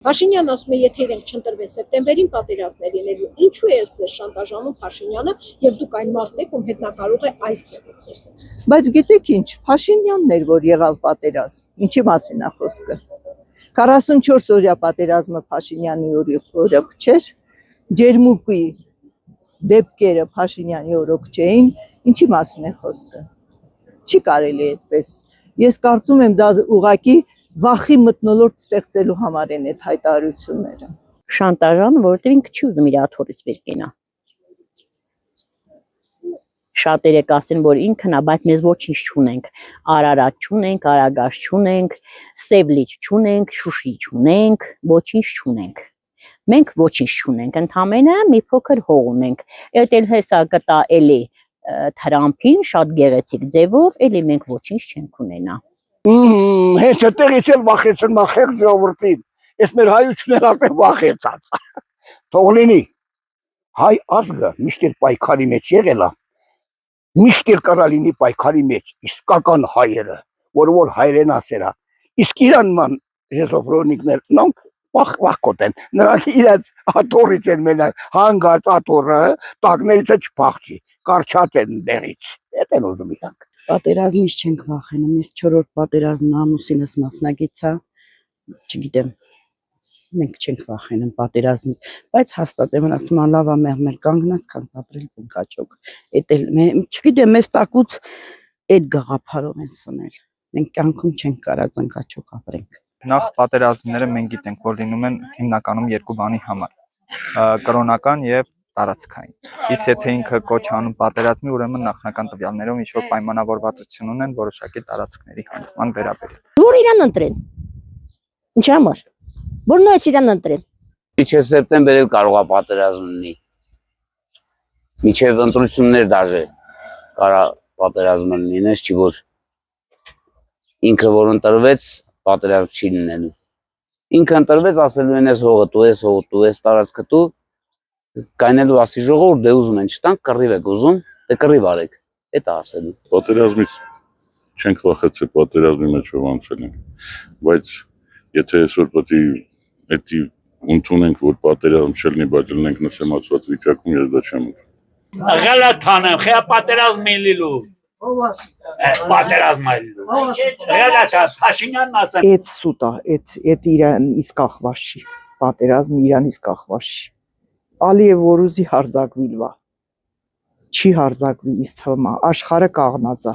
Փաշինյանն ասում է, եթե իրենք չընտրվեն սեպտեմբերին պատերազմ է լինելու, ինչու է ձեզ շանտաժանում Փաշինյանը եւ դուք այն մարդն եք, ում հետ նա կարող է այս ձևով խոսել։ Բայց գիտեք ինչ, Փաշինյանն էր, որ եղավ պատերազմ։ Ինչի մասին է խոսքը։ 44 օրյա պատերազմը Փաշինյանի օրոք չէր, Ջերմուկի դեպքերը Փաշինյանի օրոք չէին, ինչի մասին է խոսքը։ Չի կարելի այդպես։ Ես կարծում եմ դա ուղղակի վախի մթնոլորտ ստեղծելու համար են այդ հայտարարությունները։ Շանտաժան, որովհետև ինքը չի ուզում իր աթոռից վեր կենա։ Շատերը կասեն, որ ինքն է, բայց մեզ ոչինչ չունենք։ Արարատ չունենք, Արագաշ չունենք, Սևլիչ չունենք, Շուշի չունենք, ոչինչ չունենք։ Մենք ոչինչ չունենք, ընդամենը մի փոքր հող ունենք։ Այդ էլ հեսա կտա էլի Թրամփին շատ գեղեցիկ ձևով, էլի մենք ոչինչ չենք ունենա։ Հենց այդտեղից էլ վախեցան մախեղ ժողովրդին։ Այս մեր հայությունն արդեն վախեցած։ Թող լինի։ Հայ ազգը միշտ էլ պայքարի մեջ եղել է։ Միշտ էլ կարա լինի պայքարի մեջ իսկական հայերը, որ հայրենասեր է։ Իսկ իրանման ժեզոֆրոնիկներ նոնք վախկոտ են։ Նրանք իրաց աթոռից են մենակ հանգած աթոռը տակներից չփախչի, կարճած են դեղից։ Էդ են ուզում իրանք։ Պատերազմից չենք վախենում, ես 4-րդ պատերազմն ամուսինս մասնագիծ է, չգիտեմ, մենք չենք վախենում պատերազմից, բայց հաստատ եմ ասում, լավ է մեղմել կանգնած, քան ապրել ծնկաճոկ։ Էդ էլ չգիտեմ, մեզ տակուց այդ գաղափարով են սնել։ Մենք կյանքում չենք կարա ծնկաճոկ ապրենք։ Նախ պատերազմները մենք գիտենք, որ լինում են հիմնականում երկու բանի համար՝ կրոնական եւ տարածքային։ Իսկ եթե ինքը կոչ անում պատերազմի, ուրեմն նախնական տվյալներով ինչ որ պայմանավորվածություն ունեն որոշակի տարածքների հանձնման վերաբերյալ։ Որ իրան ընտրեն։ Ինչ համար։ Որ նույնիսկ իրան ընտրեն։ Մինչև սեպտեմբեր էլ կարող է պատերազմ լինի։ Մինչև ընտրություններ դաժե կարա պատերազմ լինի, չի որ ինքը որ ընտրվեց պատերազմ չի լինելու։ Ինքը ընտրվեց ասելու են ես հողը դու ես տարածքը դու կայնելու ասի ժողովուրդ դե ուզում են չտանք կռիվ եք ուզում, դե կռիվ արեք, էդ է ասելու։ Պատերազմից չենք վախեցել, պատերազմի մեջով անցել ենք, բայց եթե այսօր պետք է էդի ընդունենք, որ պատերազմ չլինի, բայց լինենք նսեմացված վիճակում, ես դա չեմ ուզում։ Ղալաթան եմ, խե պատերազմ է լինելու։ Պատերազմ է լինելու։ Ղալաթան, Փաշինյանն ասել։ Այդ սուտ է, այդ իրան իսկ ախվաշ չի, պատերազմը իրան իսկ ախվաշ չի։ Ալիև որ ուզի հարձակվի լվա, չի հարձակվի իս թվում է, աշխարհը կաղնած է։